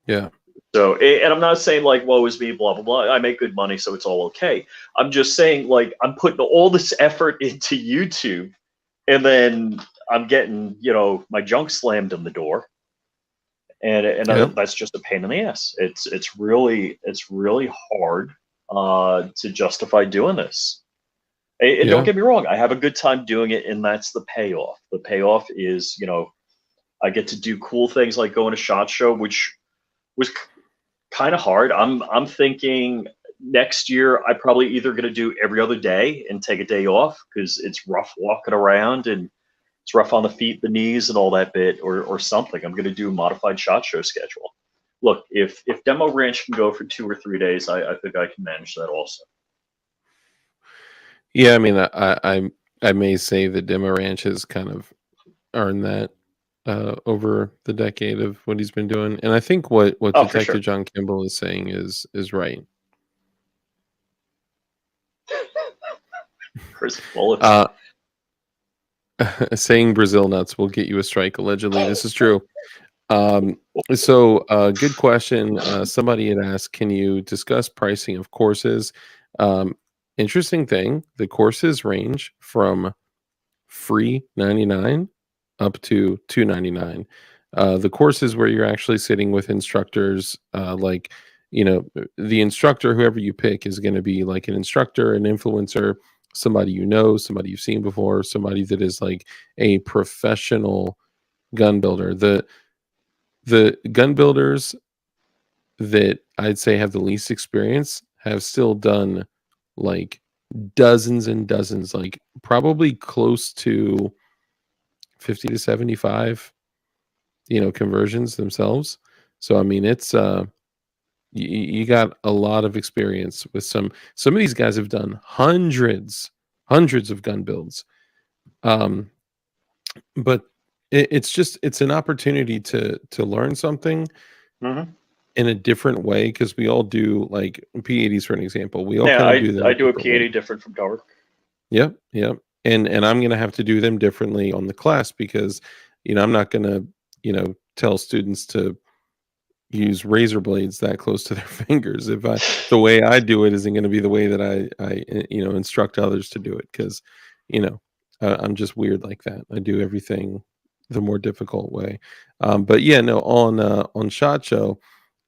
Yeah. So, and I'm not saying like, woe is me, blah, blah, blah. I make good money, so it's all okay. I'm just saying, like, I'm putting all this effort into YouTube, and then I'm getting, my junk slammed in the door. And Yeah. that's just a pain in the ass. It's really hard to justify doing this. And don't Yeah. get me wrong, I have a good time doing it, and that's the payoff. The payoff is, I get to do cool things like going to SHOT Show, which was kind of hard. I'm thinking next year I probably either going to do every other day and take a day off because it's rough walking around and it's rough on the feet, the knees, and all that bit, or something. I'm going to do a modified SHOT Show schedule. Look, if Demo Ranch can go for 2 or 3 days, I think I can manage that also. Yeah. I mean, I may say that Demo Ranch has kind of earned that over the decade of what he's been doing, and I think what Oh, for Detective sure. John Kimball is saying is right. Chris Bullets. Saying Brazil nuts will get you a strike. Allegedly, this is true. So good question. Somebody had asked, can you discuss pricing of courses? Interesting thing, the courses range from free 99 up to 299. The courses where you're actually sitting with instructors, like, the instructor, whoever you pick, is going to be like an instructor, an influencer, somebody somebody you've seen before, somebody that is like a professional gun builder. The gun builders that I'd say have the least experience have still done like dozens and dozens, like probably close to 50 to 75, conversions themselves. So I mean, it's you got a lot of experience with some of these guys have done hundreds of gun builds. Um, but it's an opportunity to learn something Mm-hmm. in a different way, because we all do, like P80s for an example. We all Yeah, kind of do them I a do a different way. P80 different from Dark. Yep, yep. And I'm gonna have to do them differently on the class because I'm not gonna tell students to use razor blades that close to their fingers. If the way I do it isn't going to be the way that I instruct others to do it, because I'm just weird like that. I do everything the more difficult way. But yeah, no, on SHOT Show,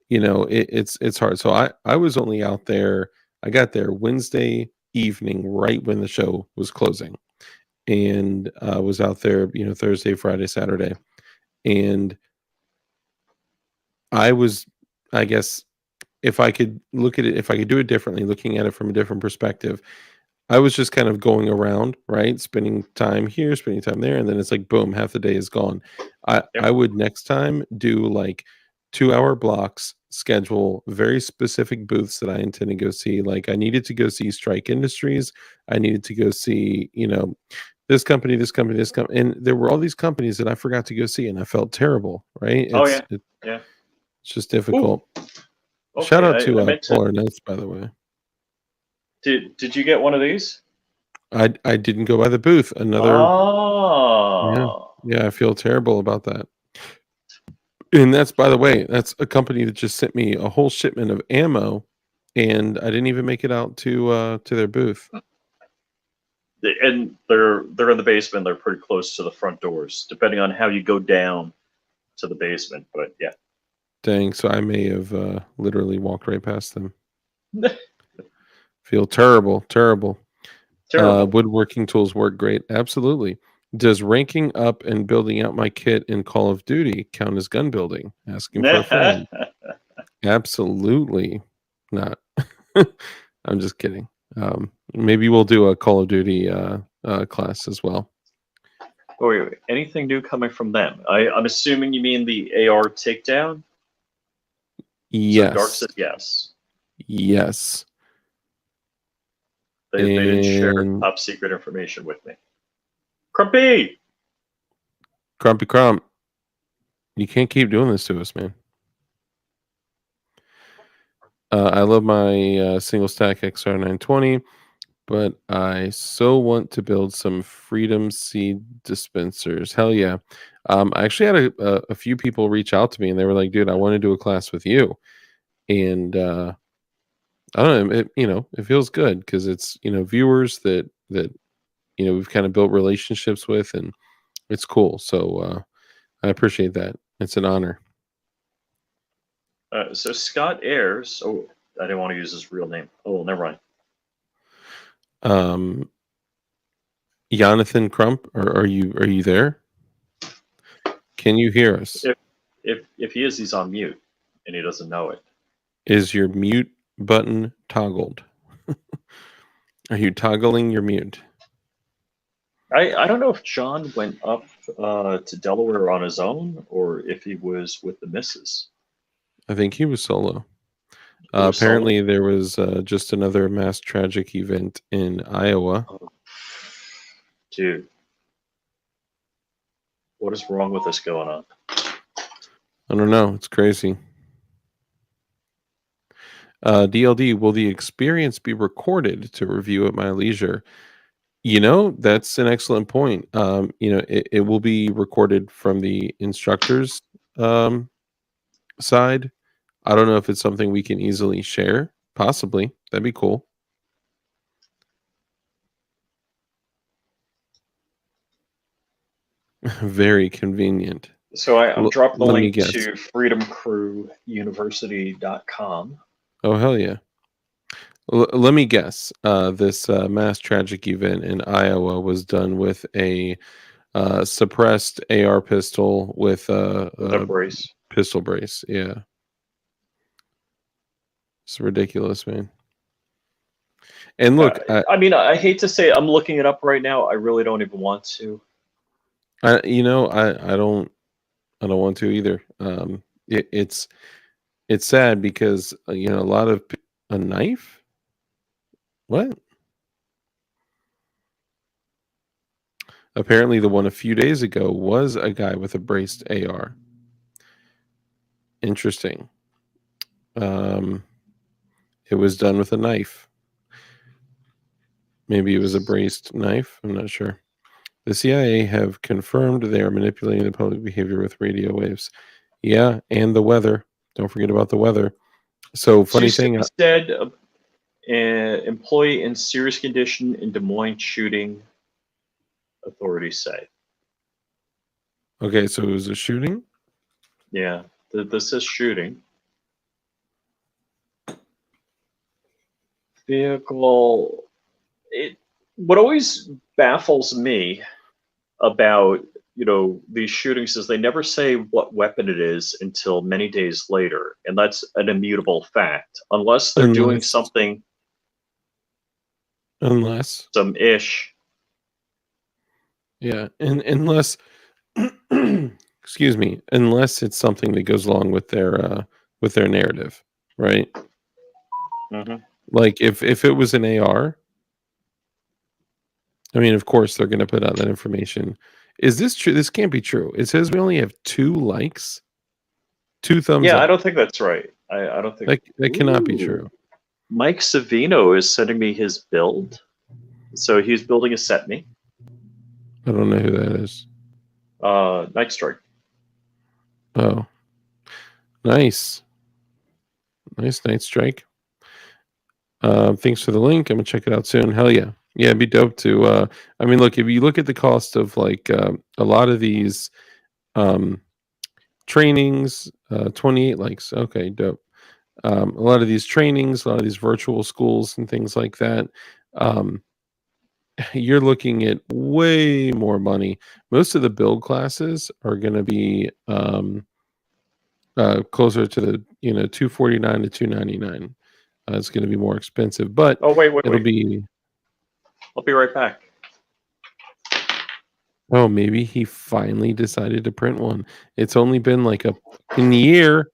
it's hard. So I was only out there. I got there Wednesday evening, right when the show was closing, and was out there, Thursday, Friday, Saturday, and I guess if I could look at it, if I could do it differently, looking at it from a different perspective, I was just kind of going around, right? Spending time here, spending time there, and then it's like boom, half the day is gone. I would next time do like 2-hour blocks, schedule very specific booths that I intend to go see. Like I needed to go see Strike Industries. I needed to go see, this company, this company, this company. And there were all these companies that I forgot to go see, and I felt terrible, right? Yeah. It's just difficult. Okay, Shout out to Polar Nights, by the way. Did you get one of these? I didn't go by the booth. Yeah, I feel terrible about that. And that's, by the way, that's a company that just sent me a whole shipment of ammo, and I didn't even make it out to their booth. And they're in the basement. They're pretty close to the front doors, depending on how you go down to the basement. But yeah. Dang, so I may have literally walked right past them. Feel terrible. Woodworking tools work great. Absolutely. Does ranking up and building out my kit in Call of Duty count as gun building? Asking for a friend. Absolutely not. I'm just kidding. Maybe we'll do a Call of Duty class as well. Oh, wait. Anything new coming from them? I'm assuming you mean the AR takedown? Yes. So Dark said yes. Yes. They didn't share top secret information with me. Crumpy Crump. You can't keep doing this to us, man. I love my single stack XR920, but I so want to build some Freedom Seed dispensers. Hell yeah. I actually had a few people reach out to me, and they were like, dude, I want to do a class with you. And I don't know, it feels good because it's, viewers that we've kind of built relationships with, and it's cool. So I appreciate that. It's an honor. So Scott Ayers. Oh, I didn't want to use his real name. Oh, never mind. Jonathan Crump, are you there? Can you hear us? If he is, he's on mute, and he doesn't know it. Is your mute button toggled? Are you toggling your mute? I don't know if John went up to Delaware on his own or if he was with the missus. I think he was solo. Apparently, there was just another mass tragic event in Iowa. Oh. Dude, what is wrong with this going on? I don't know. It's crazy. DLD, will the experience be recorded to review at my leisure? That's an excellent point. It will be recorded from the instructor's side. I don't know if it's something we can easily share. Possibly. That'd be cool. Very convenient. So I'm dropping the link to freedomcrewuniversity.com. Oh, hell yeah. Let me guess. This mass tragic event in Iowa was done with a suppressed AR pistol with a brace. Pistol brace. Yeah. It's ridiculous, man. And look, I hate to say it, I'm looking it up right now. I really don't even want to. I don't want to either. It's sad because a lot of a knife. What? Apparently, the one a few days ago was a guy with a braced AR. Interesting. It was done with a knife. Maybe it was a braced knife. I'm not sure. The CIA have confirmed they are manipulating the public behavior with radio waves. Yeah, and the weather. Don't forget about the weather. So funny thing. Said employee in serious condition in Des Moines shooting. Authorities say. Okay, so it was a shooting. Yeah, this is shooting. Vehicle. What always baffles me about these shootings is they never say what weapon it is until many days later, and that's an immutable fact unless they're doing something. Some ish. Yeah, and unless excuse me, unless it's something that goes along with their narrative, right? Mm-hmm. Like if it was an AR, I mean, of course they're going to put out that information. Is this true? This can't be true. It says we only have 2 likes, 2 thumbs up. I don't think that's right. I don't think that cannot be true. Mike Savino is sending me his build. So he's building a Setney. I don't know who that is. Night Strike. Oh, nice Night Strike. Thanks for the link. I'm gonna check it out soon. Hell yeah. Yeah, it'd be dope to I mean, look, if you look at the cost of like a lot of these trainings, 28 likes. Okay, dope. A lot of these trainings, a lot of these virtual schools and things like that, you're looking at way more money. Most of the build classes are going to be closer to the $249 to $299. It's going to be more expensive, but it'll be. I'll be right back. Oh, maybe he finally decided to print one. It's only been like a year.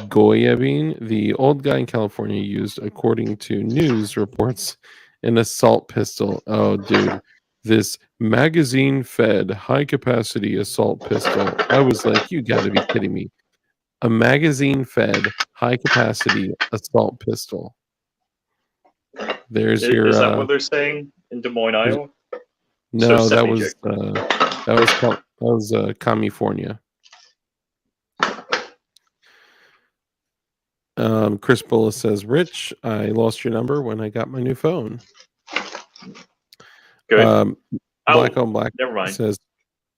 Goyabin, the old guy in California, used, according to news reports, an assault pistol. Oh, dude, this magazine-fed, high-capacity assault pistol. I was like, you got to be kidding me. A magazine-fed, high-capacity assault pistol. There's your. Is that what they're saying in Des Moines, Iowa? No, that was California. Chris Bullis says, Rich, I lost your number when I got my new phone. Good. Black on Black never mind. Says,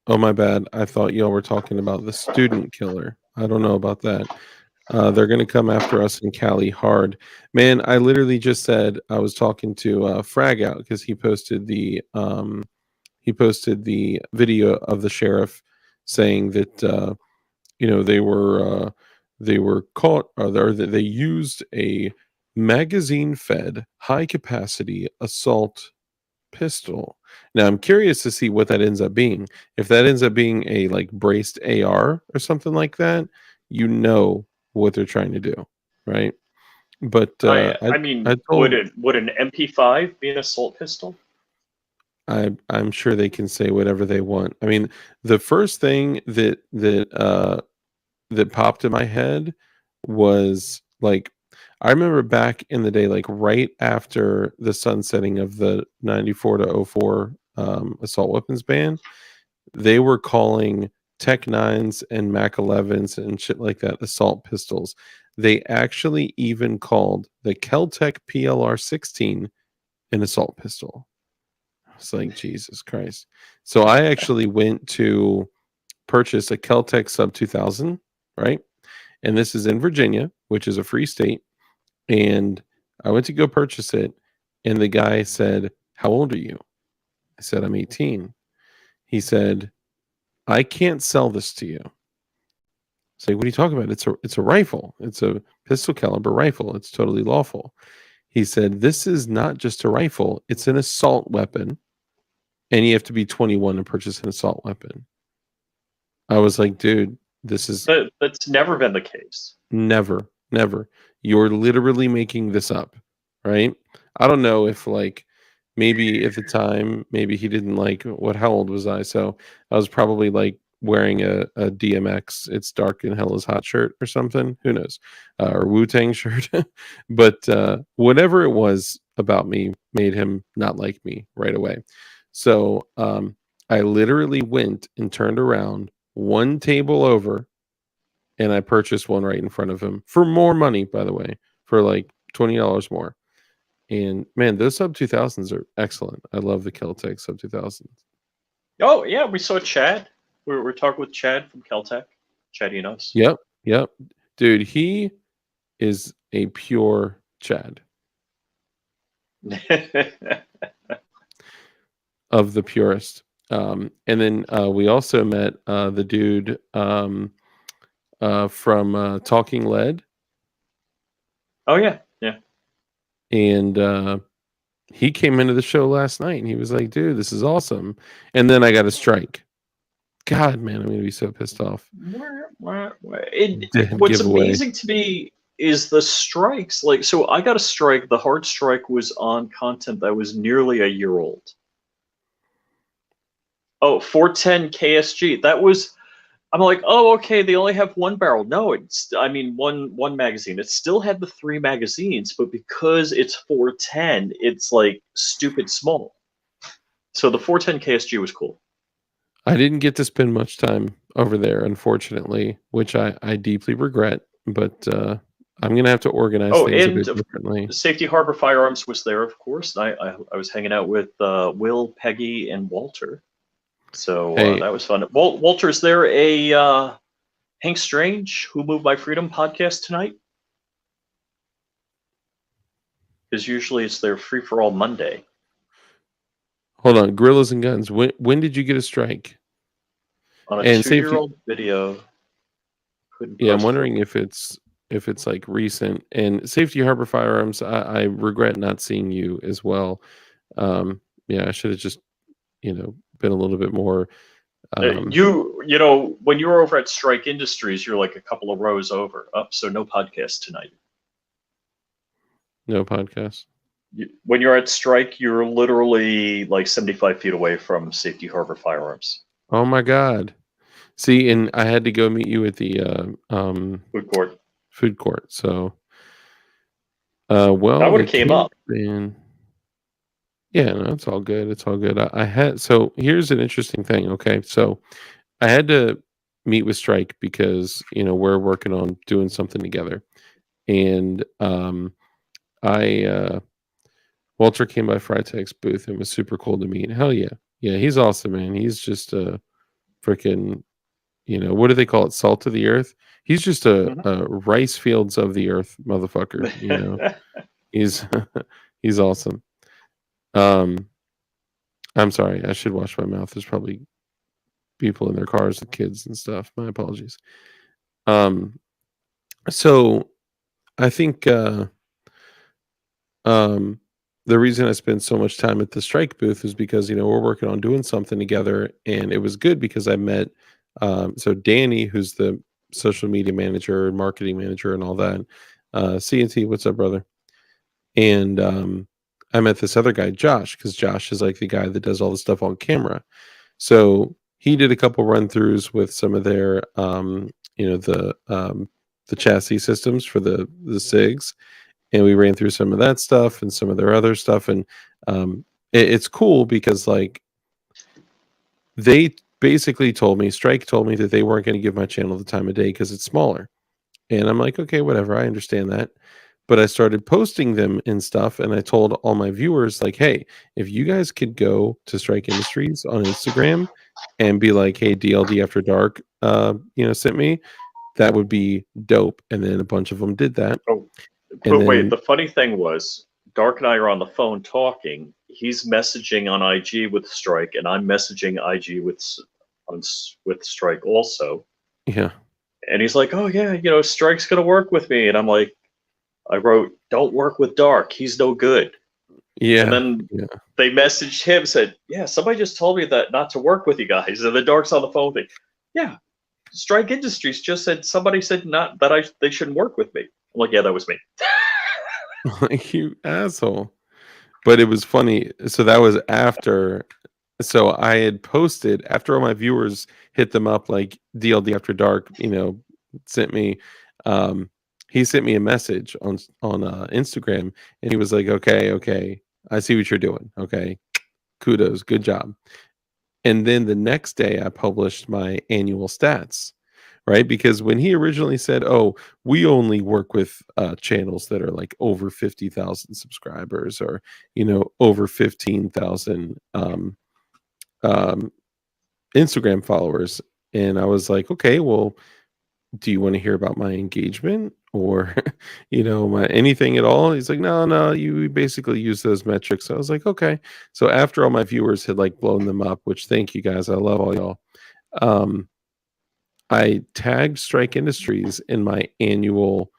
oh, my bad. I thought y'all were talking about the student killer. I don't know about that. They're going to come after us in Cali hard. Man, I literally just said I was talking to Frag Out because he posted the video of the sheriff saying that they were caught, or they used a magazine-fed, high-capacity assault pistol. Now, I'm curious to see what that ends up being. If that ends up being a like braced AR or something like that, what they're trying to do, right? But I mean, would an MP5 be an assault pistol? I'm sure they can say whatever they want. I mean, the first thing that popped in my head was like, I remember back in the day, like right after the sunsetting of the 94 to 04 assault weapons ban, they were calling Tech 9s and Mac 11s and shit like that assault pistols. They actually even called the Keltec PLR 16 an assault pistol. It's like, Jesus Christ. So I actually went to purchase a Keltec Sub 2000, right? And this is in Virginia, which is a free state. And I went to go purchase it. And the guy said, how old are you? I said, I'm 18. He said, I can't sell this to you. It's like, what are you talking about? It's a rifle. It's a pistol caliber rifle. It's totally lawful. He said, this is not just a rifle. It's an assault weapon. And you have to be 21 to purchase an assault weapon. I was like, dude, that's never been the case. Never. You're literally making this up, right? I don't know if like maybe at the time, maybe he didn't like how old was I? So I was probably like wearing a DMX, It's Dark and Hell is Hot shirt or something. Who knows? Or Wu-Tang shirt. But whatever it was about me made him not like me right away. So I literally went and turned around, one table over, and I purchased one right in front of him for more money, by the way, for like $20 more. And man, those sub 2000s are excellent. I love the Keltec sub 2000s. Oh yeah, we saw Chad. We're talking with Chad from Keltec. Chad, you know. Yep, dude, he is a pure Chad. Of the purest. And then we also met the dude from Talking Lead. Oh yeah. And he came into the show last night and he was like, dude, this is awesome. And then I got a strike. God, man, I'm going to be so pissed off. What's amazing to me is the strikes. Like, so I got a strike. The hard strike was on content that was nearly a year old. Oh, 410 KSG. That was, I'm like, oh, okay, they only have one barrel. No, one magazine. It still had the 3 magazines, but because it's 410, it's like stupid small. So the 410 KSG was cool. I didn't get to spend much time over there, unfortunately, which I deeply regret, but I'm going to have to organize things a bit differently. Safety Harbor Firearms was there, of course. I was hanging out with Will, Peggy, and Walter. So that was fun. Walter's there a Hank Strange, Who Moved My Freedom podcast tonight? Because usually it's their Free For All Monday. Hold on, Gorillas and Guns. When did you get a strike? On a 2-year-old video. Yeah, I'm wondering if it's like recent. And Safety Harbor Firearms, I regret not seeing you as well. Yeah, I should have just been a little bit more. You know, when you were over at Strike Industries, you're like a couple of rows over. So no podcast tonight. No podcast. When you're at Strike, you're literally like 75 feet away from Safety Harbor Firearms. Oh my God! See, and I had to go meet you at the food court. So, well, that would have came up. Yeah, no, it's all good. It's all good. So here's an interesting thing. Okay, so I had to meet with Strike because we're working on doing something together, and Walter came by Freitag's booth and was super cool to meet. Hell yeah, he's awesome, man. He's just a freaking, what do they call it? Salt of the earth. He's just a rice fields of the earth motherfucker. He's awesome. I'm sorry, I should wash my mouth. There's probably people in their cars with kids and stuff. My apologies. So I think the reason I spend so much time at the Strike booth is because we're working on doing something together, and it was good because I met so Danny, who's the social media manager and marketing manager and all that. CNT, what's up, brother? And I met this other guy, Josh, because Josh is like the guy that does all the stuff on camera. So he did a couple run-throughs with some of their the chassis systems for the SIGs. And we ran through some of that stuff and some of their other stuff. And it's cool because like they basically Strike told me that they weren't going to give my channel the time of day because it's smaller. And I'm like, okay, whatever. I understand that. But I started posting them and stuff. And I told all my viewers, like, hey, if you guys could go to Strike Industries on Instagram and be like, hey, DLD After Dark, sent me, that would be dope. And then a bunch of them did that. Oh. But wait, the funny thing was, Dark and I are on the phone talking. He's messaging on IG with Strike, and I'm messaging IG with Strike also. Yeah. And he's like, "Oh yeah, Strike's gonna work with me," and I'm like, I wrote, "Don't work with Dark. He's no good." Yeah. And then they messaged him, said, "Yeah, somebody just told me that not to work with you guys." And the Dark's on the phone thing. Yeah, Strike Industries just said somebody said not that they shouldn't work with me. I'm like, yeah, that was me. Like, you asshole. But it was funny. So that was after. So I had posted after all my viewers hit them up, like DLD After Dark, sent me. He sent me a message on Instagram, and he was like, okay, I see what you're doing. Okay, kudos, good job. And then the next day I published my annual stats, right? Because when he originally said, "Oh, we only work with channels that are like over 50,000 subscribers, or over 15,000 um, Instagram followers," and I was like, "Okay, well, do you want to hear about my engagement or my anything at all?" He's like, "No, no, you basically use those metrics." So I was like, "Okay." So after all my viewers had like blown them up, which thank you guys, I love all y'all. I tagged Strike Industries in my annual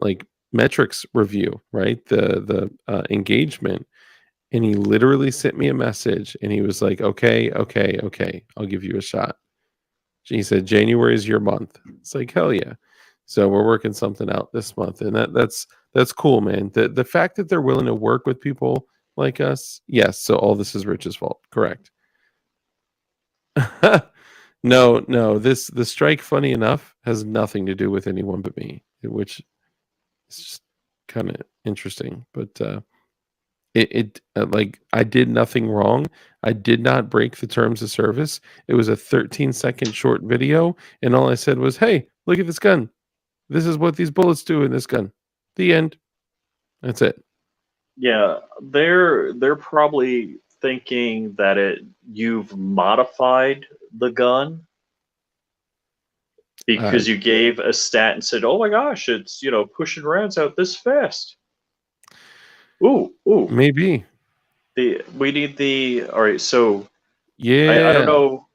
like metrics review, right? The engagement, and he literally sent me a message, and he was like, "Okay, okay, okay, I'll give you a shot." He said, "January is your month." It's like, hell yeah. So we're working something out this month, and that's cool, man. The fact that they're willing to work with people like us, yes. So all this is Rich's fault, correct? No, no. The strike, funny enough, has nothing to do with anyone but me, which is just kind of interesting. But like, I did nothing wrong. I did not break the terms of service. It was a 13-second short video, and all I said was, "Hey, look at this gun. This is what these bullets do in this gun." The end. That's it. Yeah, they're probably thinking that you've modified the gun because you gave a stat and said, "Oh my gosh, it's pushing rounds out this fast." Ooh, ooh. Maybe. We need the. All right, so I don't Yeah. know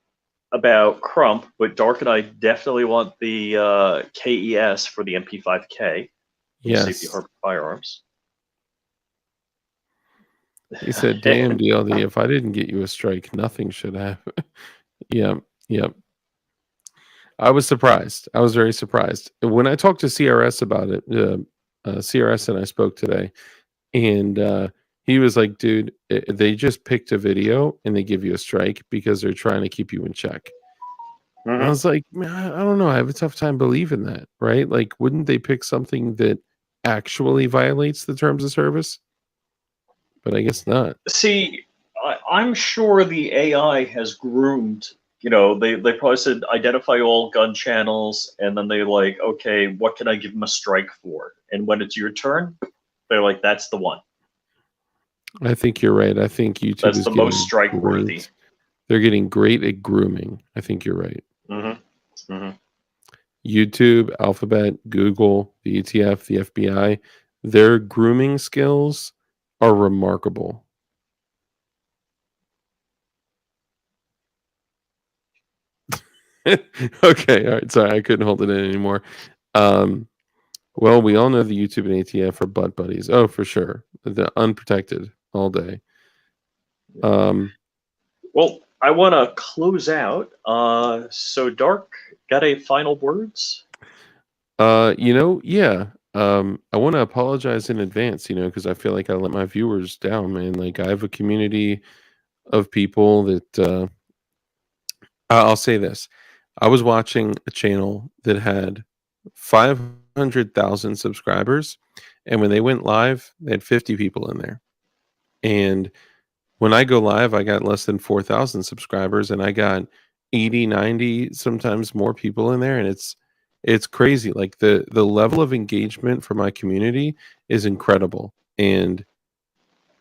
about Crump, but Dark and I definitely want the KES for the MP5K from Safety Yes. Harbor Firearms. He said, "Damn, DLD, if I didn't get you a strike, nothing should happen." Yep. Yep. I was surprised. I was very surprised. When I talked to CRS about it, CRS and I spoke today, and he was like, "Dude, they just picked a video and they give you a strike because they're trying to keep you in check." And I was like, "Man, I don't know. I have a tough time believing that, right? Like, wouldn't they pick something that actually violates the terms of service?" But I guess not. See, I'm sure the AI has groomed. They probably said identify all gun channels, and then they like, okay, what can I give them a strike for? And when it's your turn, they're like, that's the one. I think you're right. I think YouTube That's is the most getting strike worthy. great. They're getting great at grooming. I think you're right. Mm-hmm. Mm-hmm. YouTube, Alphabet, Google, the ETF, the FBI, their grooming skills are remarkable. Okay, all right. Sorry, I couldn't hold it in anymore. Well, we all know the YouTube and ATF are butt buddies. Oh, for sure. The unprotected all day. Well, I want to close out. So Dark, got a final words? Yeah. I want to apologize in advance, because I feel like I let my viewers down, man. Like, I have a community of people that I'll say this. I was watching a channel that had 500,000 subscribers, and when they went live, they had 50 people in there. And when I go live, I got less than 4,000 subscribers, and I got 80, 90, sometimes more people in there, and it's crazy. Like, the level of engagement for my community is incredible, and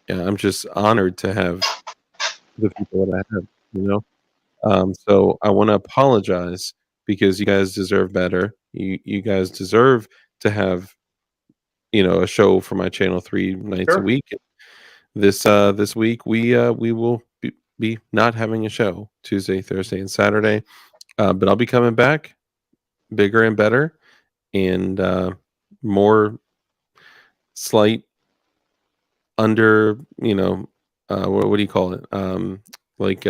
yeah, I'm just honored to have the people that I have, so I want to apologize because you guys deserve better. You guys deserve to have, a show for my channel 3 nights a Sure. week. This week we will be not having a show Tuesday, Thursday, and Saturday. But I'll be coming back bigger and better, and more slight under, what do you call it? Like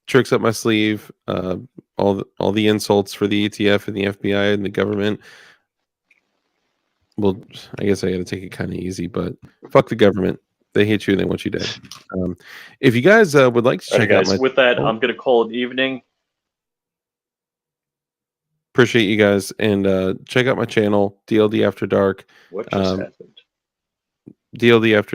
tricks up my sleeve, all the insults for the ETF and the FBI and the government. Well, I guess I got to take it kind of easy, but fuck the government. They hate you and they want you dead. If you guys would like to check out my With that, I'm gonna call it evening. Appreciate you guys, and check out my channel, DLD After Dark. What just happened? DLD After